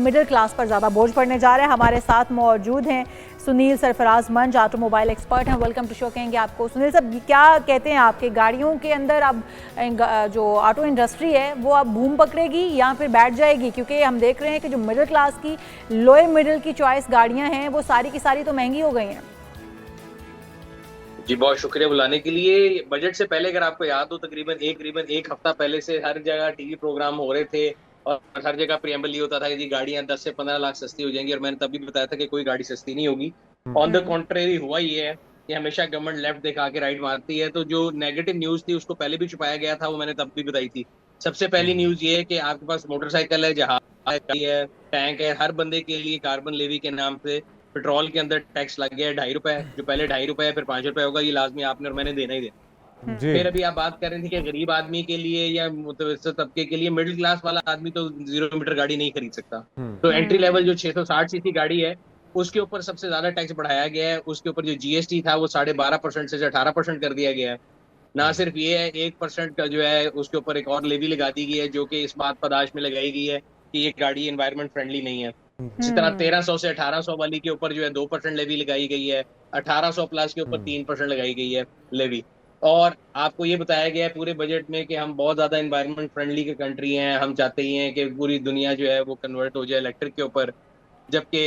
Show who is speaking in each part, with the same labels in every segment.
Speaker 1: Middle class पर ज़्यादा बोझ पड़ने जा रहा है। हमारे साथ मौजूद हैं सुनील सरफराज मंज, ऑटोमोबाइल एक्सपर्ट हैं। वेलकम टू शो कहेंगे आपको। सुनील साहब, क्या कहते हैं आपके गाड़ियों के अंदर अब जो ऑटो इंडस्ट्री है वो अब बूम पकड़ेगी या फिर बैठ जाएगी? क्योंकि हम देख रहे हैं कि जो मिडिल क्लास की, लोअर मिडिल की चॉइस गाड़ियाँ हैं वो सारी की सारी तो महंगी हो गई हैं।
Speaker 2: जी, बहुत शुक्रिया बुलाने के लिए। बजट से पहले अगर आपको याद हो, तकरीबन एक हफ्ता पहले से हर जगह टीवी प्रोग्राम हो रहे थे और हर जगह प्रियम्बल ये होता था कि गाड़ियां 10 से 15 लाख सस्ती हो जाएंगी, और मैंने तब भी बताया था कि कोई गाड़ी सस्ती नहीं होगी। ऑन द कॉन्ट्रेरी हुआ ये है कि हमेशा गवर्नमेंट लेफ्ट दिखा के राइट मारती है। तो जो नेगेटिव न्यूज थी उसको पहले भी छुपाया गया था, वो मैंने तब भी बताई थी। सबसे पहली न्यूज ये है कि आपके पास मोटरसाइकिल है, जहाज है, टैंक है, हर बंदे के लिए कार्बन लेवी के नाम पे पेट्रोल के अंदर टैक्स लग गया है ₹2.5। जो पहले ₹2.5 है फिर ₹5 होगा, ये लाजमी आपने और मैंने देना ही देना।
Speaker 3: जी।
Speaker 2: फिर अभी आप बात कर रहे थे कि गरीब आदमी के लिए या मुतवस्सित तबके के लिए, मिडिल क्लास वाला आदमी तो 0 मीटर गाड़ी नहीं खरीद सकता। तो एंट्री लेवल जो 660 सीसी गाड़ी है उसके ऊपर सबसे ज्यादा टैक्स बढ़ाया गया है। उसके ऊपर जो जीएसटी था वो 12.5% से 18% कर दिया गया है। ना सिर्फ ये है, 1% का जो है उसके ऊपर एक और लेवी लगा दी गई है, जो कि इस बात पदाश में लगाई गई है कि ये गाड़ी एनवायरमेंट फ्रेंडली नहीं है। इसी तरह 1300 से 1800 वाली के ऊपर जो है 2% लेवी लगाई गई है। 1800 प्लस के ऊपर 3% लगाई गई है लेवी। और आपको ये बताया गया है पूरे बजट में कि हम बहुत ज्यादा एनवायरमेंट फ्रेंडली की कंट्री हैं, हम चाहते ही हैं कि पूरी दुनिया जो है वो कन्वर्ट हो जाए इलेक्ट्रिक के ऊपर। जबकि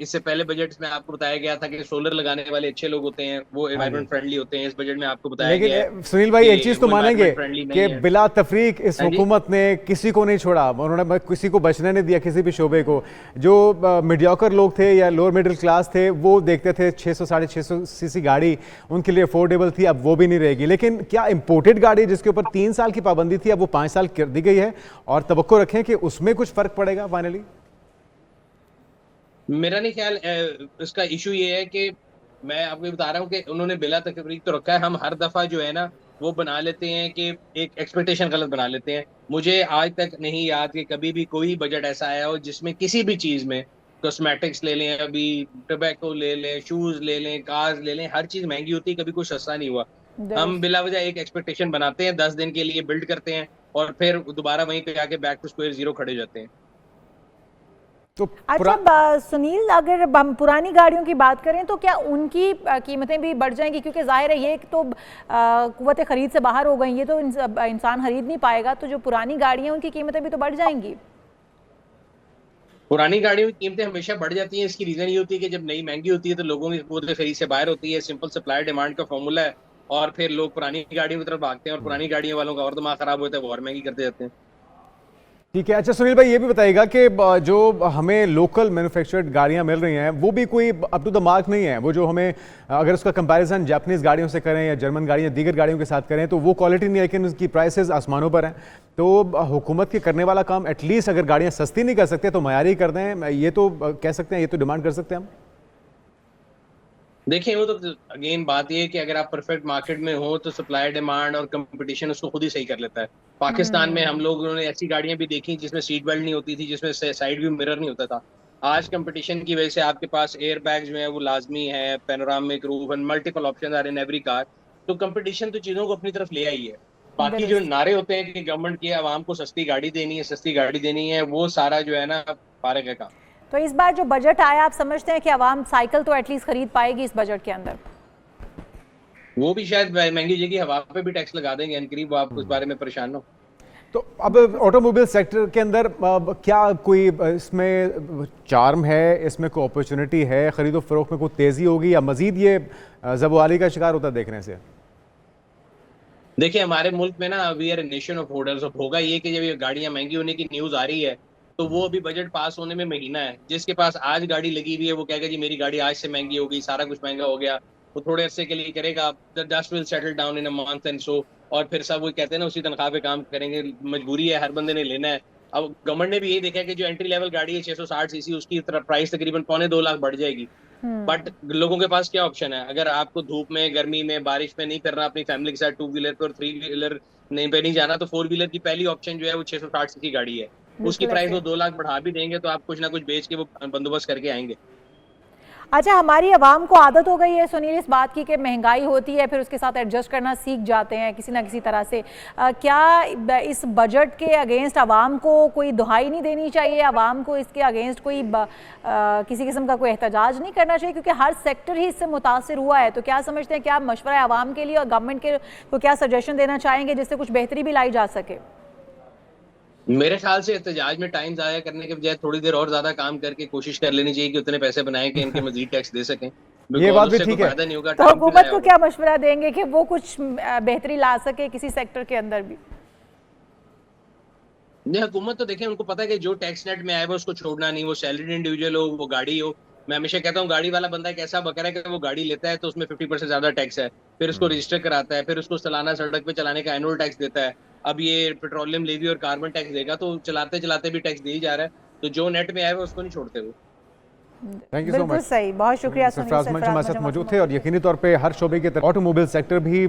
Speaker 2: इससे पहले बजट में आपको बताया गया था कि सोलर लगाने वाले अच्छे लोग होते हैं, वो
Speaker 3: हाँ जी।
Speaker 2: एनवायरमेंट फ्रेंडली होते हैं। इस बजट में आपको बताया गया है
Speaker 3: लेकिन सुनील भाई, एक चीज तो
Speaker 2: वो
Speaker 3: मानेंगे
Speaker 2: एनवायरमेंट फ्रेंडली
Speaker 3: कि
Speaker 2: नहीं है।
Speaker 3: बिला तफरीक इस
Speaker 2: हाँ जी।
Speaker 3: हुकूमत ने किसी को नहीं छोड़ा, उन्होंने किसी को बचने नहीं दिया, किसी भी शोबे को। जो मीडियोकर लोग थे या लोअर मिडिल क्लास थे वो देखते थे 600 650 सीसी गाड़ी उनके लिए अफोर्डेबल थी, अब वो भी नहीं रहेगी। लेकिन क्या इंपोर्टेड गाड़ी जिसके ऊपर 3 साल की पाबंदी थी अब वो 5 साल कर दी गई है, और तवक्को रखें कि उसमें कुछ फर्क पड़ेगा फाइनली?
Speaker 2: मेरा नहीं ख्याल। इसका इशू ये है कि मैं आपको ये बता रहा हूँ कि उन्होंने बिला तकरीर तो रखा है। हम हर दफा जो है ना वो बना लेते हैं कि एक एक्सपेक्टेशन गलत बना लेते हैं। मुझे आज तक नहीं याद कि कभी भी कोई बजट ऐसा आया हो जिसमें किसी भी चीज में, कॉस्मेटिक्स ले लें, अभी टोबैको ले लें, शूज ले लें, कार्स ले लें, हर चीज महंगी होती है, कभी कुछ सस्ता नहीं हुआ। हम बिला वजह एक एक्सपेक्टेशन बनाते हैं, 10 दिन के लिए बिल्ड करते हैं और फिर दोबारा वहीं पे आके बैक टू स्क्वायर जीरो खड़े हो जाते हैं।
Speaker 3: तो
Speaker 1: अच्छा सुनील, अगर हम पुरानी गाड़ियों की बात करें तो क्या उनकी कीमतें भी बढ़ जाएंगी? क्योंकि जाहिर है ये तो कुव्वत खरीद से बाहर हो गई, ये तो इंसान खरीद नहीं पाएगा, तो जो पुरानी गाड़ियां उनकी कीमतें भी तो बढ़ जाएंगी।
Speaker 2: पुरानी गाड़ियों की कीमतें हमेशा बढ़ जाती हैं। इसकी रीजन ये होती है कि जब नई महंगी होती है तो लोगों की कुव्वत खरीद से बाहर होती है। सिंपल सप्लाई डिमांड का फॉर्मूला है, और फिर लोग पुरानी गाड़ियों की तरफ भागते हैं और पुरानी गाड़ियों वालों का और दिमाग खराब होता है, वो और महंगी करते जाते हैं।
Speaker 3: ठीक है। अच्छा सुनील भाई, ये भी बताइएगा कि जो हमें लोकल मैन्युफैक्चर्ड गाड़ियां मिल रही हैं वो भी कोई अप टू द मार्क नहीं है। वो जो हमें, अगर उसका कंपैरिजन जापानीज़ गाड़ियों से करें या जर्मन गाड़ियां दीगर गाड़ियों के साथ करें तो वो क्वालिटी नहीं है, लेकिन उसकी प्राइसेस आसमानों पर हैं। तो हुकूमत के करने वाला काम, एटलीस्ट अगर गाड़ियाँ सस्ती नहीं कर सकते तो मयारी कर दें, ये तो कह सकते हैं, ये तो डिमांड कर सकते हैं हम।
Speaker 2: देखिए, वो तो अगेन बात ये है कि अगर आप परफेक्ट मार्केट में हो तो सप्लाई डिमांड और कंपटीशन उसको खुद ही सही कर लेता है। पाकिस्तान में हम लोगों ने ऐसी गाड़ियां भी देखी जिसमें सीट बेल्ट नहीं होती थी, जिसमें साइड व्यू मिरर नहीं होता था। आज कंपटीशन की वजह से आपके पास एयर बैग जो है वो लाजमी है, panoramic roof and multiple option are in every car. तो कंपटीशन तो चीजों को अपनी तरफ ले आई है। बाकी जो नारे होते हैं कि गवर्नमेंट की आवाम को सस्ती गाड़ी देनी है, सस्ती गाड़ी देनी है, वो सारा जो है ना फारिग है काम।
Speaker 1: तो इस बार जो बजट आया, आप समझते हैं कि आवाम साइकिल तो एटलीस्ट खरीद पाएगी इस बजट के अंदर?
Speaker 2: वो भी शायद महंगी जगह हवा पे भी टैक्स लगा देंगे अनकरीब, आप उस बारे में परेशान हो।
Speaker 3: तो अब ऑटोमोबाइल सेक्टर के अंदर क्या कोई इसमें चार्म है, इसमें कोई अपॉर्चुनिटी है, खरीदो फरोख्त में कोई तेज़ी होगी या मजीद ये ज़बवाली का शिकार होता देखने से?
Speaker 2: देखिए, हमारे मुल्क में ना we are a nation of holders. अब होगा ये कि जब ये गाड़ियां महंगी होने की न्यूज आ रही है तो वो अभी बजट पास होने में महीना है। जिसके पास आज गाड़ी लगी हुई है वो कहेगा जी मेरी गाड़ी आज से महंगी हो गई, सारा कुछ महंगा हो गया। वो थोड़े अरसे के लिए करेगा, the dust will settle down in a month and so, और फिर सब वो कहते हैं ना उसी तनख्वाह पे काम करेंगे। मजबूरी है, हर बंदे ने लेना है। अब गवर्नमेंट ने भी यही देखा कि जो एंट्री लेवल गाड़ी है 660 सीसी, उसकी प्राइस तकरीबन 1.25 लाख बढ़ जाएगी। बट लोगों के पास क्या ऑप्शन है? अगर आपको धूप में, गर्मी में, बारिश में नहीं करना अपनी फैमिली के साथ, 2 व्हीलर पे और 3 व्हीलर नहीं पे नहीं जाना, तो 4 व्हीलर की पहली ऑप्शन जो है वो 660 सीसी गाड़ी है। उसकी प्राइस वो 2 लाख बढ़ा भी देंगे तो आप कुछ ना कुछ बेच के वो बंदोबस्त करके आएंगे।
Speaker 1: अच्छा, हमारी आवाम को आदत हो गई है सुनील इस बात की कि महंगाई होती है, फिर उसके साथ एडजस्ट करना सीख जाते हैं किसी ना किसी तरह से। क्या इस बजट के अगेंस्ट आवाम को कोई दुहाई नहीं देनी चाहिए, आवाम को इसके अगेंस्ट कोई किसी किस्म का कोई एहतजाज नहीं करना चाहिए, क्योंकि हर सेक्टर ही इससे मुतासिर हुआ है। तो क्या समझते हैं, क्या मशवरा है आवाम के लिए और गवर्नमेंट के को क्या सजेशन देना चाहेंगे जिससे कुछ बेहतरी भी लाई जा सके?
Speaker 2: मेरे ख्याल से एहतजाज में टाइम ज़ाया करने के बजाय थोड़ी देर और ज्यादा काम करके कोशिश कर लेनी चाहिए कि उतने पैसे बनाएं कि इनके मजीद टैक्स दे सकें।
Speaker 3: ये बात भी ठीक है।
Speaker 2: फायदा नहीं होगा।
Speaker 1: तो हुकूमत को क्या मशवरा देंगे कि वो कुछ बेहतरी ला सके किसी सेक्टर के अंदर भी?
Speaker 2: नहीं, हुकूमत तो देखें, उनको पता है कि जो टैक्स नेट में आए वो उसको छोड़ना नहीं, वो सैलरीड इंडिविजुअल हो, वो गाड़ी हो। मैं हमेशा कहता हूँ गाड़ी वाला बंदा एक ऐसा बकरा है कि वो गाड़ी लेता है तो उसमें 50% ज्यादा टैक्स है, फिर उसको रजिस्टर कराता है, फिर उसको सालाना सड़क पे चलाने का एनुअल टैक्स देता है। अब ये पेट्रोलियम लेवी और कार्बन टैक्स देगा, तो चलाते चलाते भी टैक्स दे ही जा रहा है। तो जो नेट में आए वो उसको नहीं छोड़ते वो।
Speaker 3: Thank you so much.
Speaker 1: सही, बहुत शुक्रिया
Speaker 3: सरफराज मंच हमारे साथ मौजूद थे। और यकीनी तौर पे हर शोबे के तरफ ऑटोमोबाइल सेक्टर भी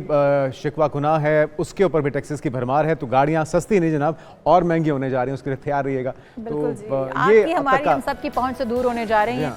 Speaker 3: शिकवा गुनाह है, उसके ऊपर भी टैक्सेस की भरमार है। तो गाड़ियां सस्ती नहीं जनाब, और महंगी होने जा रही हैं, उसके लिए तैयार रहिएगा। तो
Speaker 1: आपकी हमारी हम सब की पहुंच से दूर होने जा रही हैं।